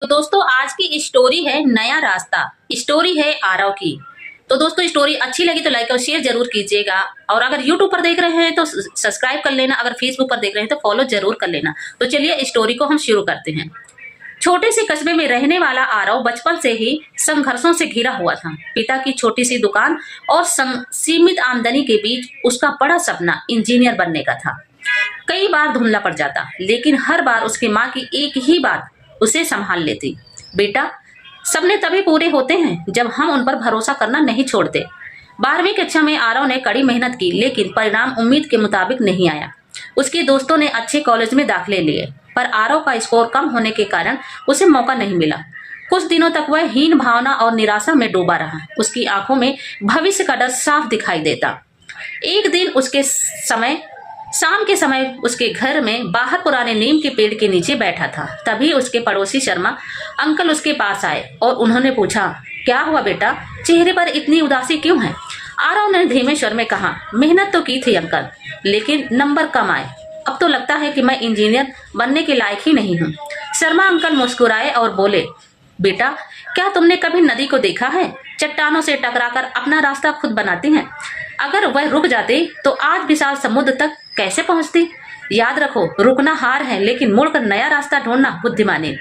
तो दोस्तों आज की स्टोरी है नया रास्ता। स्टोरी है आरव की। तो दोस्तों स्टोरी अच्छी लगी तो लाइक और शेयर जरूर कीजिएगा, और अगर यूट्यूब पर देख रहे हैं तो सब्सक्राइब कर लेना, अगर फेसबुक पर देख रहे हैं तो फॉलो जरूर कर लेना। तो चलिए स्टोरी को हम शुरू करते हैं। छोटे से कस्बे में रहने वाला आरव बचपन से ही संघर्षों से घिरा हुआ था। पिता की छोटी सी दुकान और सीमित आमदनी के बीच उसका बड़ा सपना इंजीनियर बनने का था। कई बार धुंधला पड़ जाता, लेकिन हर बार उसकी माँ की एक ही बात उसे संभाल लेती, बेटा सपने तभी पूरे होते हैं जब हम उन पर भरोसा करना नहीं छोड़ते। 12वीं कक्षा में आरव ने कड़ी मेहनत की, लेकिन परिणाम उम्मीद के मुताबिक नहीं आया। उसके दोस्तों ने अच्छे कॉलेज में दाखिले लिए, पर आरव का स्कोर कम होने के कारण उसे मौका नहीं मिला। कुछ दिनों तक वह हीन भावना और निराशा में डूबा रहा। उसकी आंखों में भविष्य का डर साफ दिखाई देता। एक दिन शाम के समय उसके घर में बाहर पुराने नीम के पेड़ के नीचे बैठा था। तभी उसके पड़ोसी शर्मा अंकल उसके पास आए और उन्होंने पूछा, क्या हुआ बेटा, चेहरे पर इतनी उदासी क्यों है? आरव ने धीमे स्वर में कहा, मेहनत तो की थी अंकल, लेकिन नंबर कम आए। अब तो लगता है कि मैं इंजीनियर बनने के लायक ही नहीं हूँ। शर्मा अंकल मुस्कुराए और बोले, बेटा क्या तुमने कभी नदी को देखा है? चट्टानों से टकराकर अपना रास्ता खुद बनाती हैं। अगर वह रुक जाती तो आज विशाल समुद्र तक कैसे पहुंचती? याद रखो, रुकना हार है, लेकिन मुड़कर नया रास्ता ढूंढना बुद्धिमानी।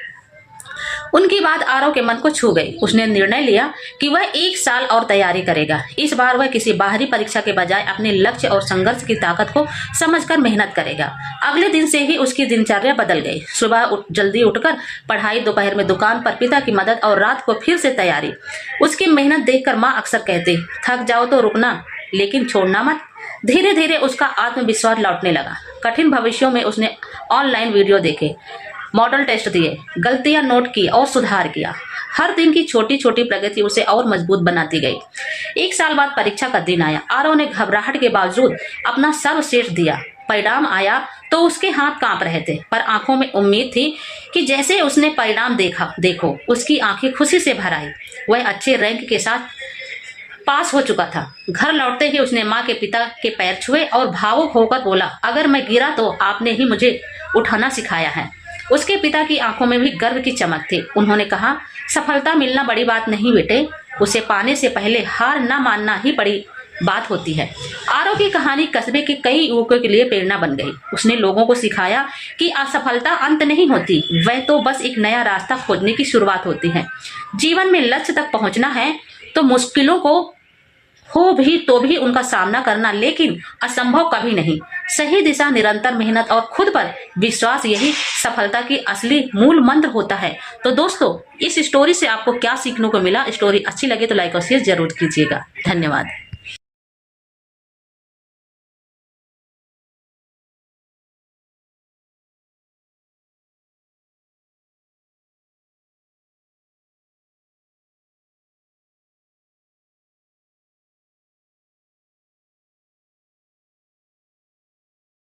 उनकी बात आरव के मन को छू गई। उसने निर्णय लिया कि वह 1 साल और तैयारी करेगा। इस बार वह किसी बाहरी परीक्षा के बजाय अपने लक्ष्य और संघर्ष की ताकत को समझकर मेहनत करेगा। अगले दिन से ही उसकी दिनचर्या बदल गई। सुबह जल्दी उठकर पढ़ाई, दोपहर में दुकान पर पिता की मदद और रात को फिर से तैयारी। उसकी मेहनत देखकर माँ अक्सर कहती, थक जाओ तो रुकना, लेकिन छोड़ना मत। धीरे धीरे उसका आत्मविश्वास लौटने लगा। कठिन भविष्यों में उसने ऑनलाइन वीडियो देखे, मॉडल टेस्ट दिए, गलतियां नोट की और सुधार किया। हर दिन की छोटी छोटी प्रगति उसे और मजबूत बनाती गई। 1 साल बाद परीक्षा का दिन आया। आरव ने घबराहट के बावजूद अपना सर्वश्रेष्ठ दिया। परिणाम आया तो उसके हाथ कांप रहे थे, पर आंखों में उम्मीद थी कि जैसे उसने परिणाम देखो उसकी आंखें खुशी से भर आई। वह अच्छे रैंक के साथ पास हो चुका था। घर लौटते ही उसने माँ के पिता के पैर छुए और भावुक होकर बोला, अगर मैं गिरा तो आपने ही मुझे उठाना सिखाया है। उसके पिता की आंखों में भी गर्व की चमक थी। उन्होंने कहा, सफलता मिलना बड़ी बात नहीं बेटे, उसे पाने से पहले हार न मानना ही बड़ी बात होती है। आरव की कहानी कस्बे के कई युवकों के लिए प्रेरणा बन गई। उसने लोगों को सिखाया कि असफलता अंत नहीं होती, वह तो बस एक नया रास्ता खोजने की शुरुआत होती है। जीवन में लक्ष्य तक पहुंचना है तो मुश्किलों को हो भी तो भी उनका सामना करना, लेकिन असंभव कभी नहीं। सही दिशा, निरंतर मेहनत और खुद पर विश्वास, यही सफलता की असली मूल मंत्र होता है। तो दोस्तों इस स्टोरी से आपको क्या सीखने को मिला? स्टोरी अच्छी लगे तो लाइक और शेयर जरूर कीजिएगा। धन्यवाद।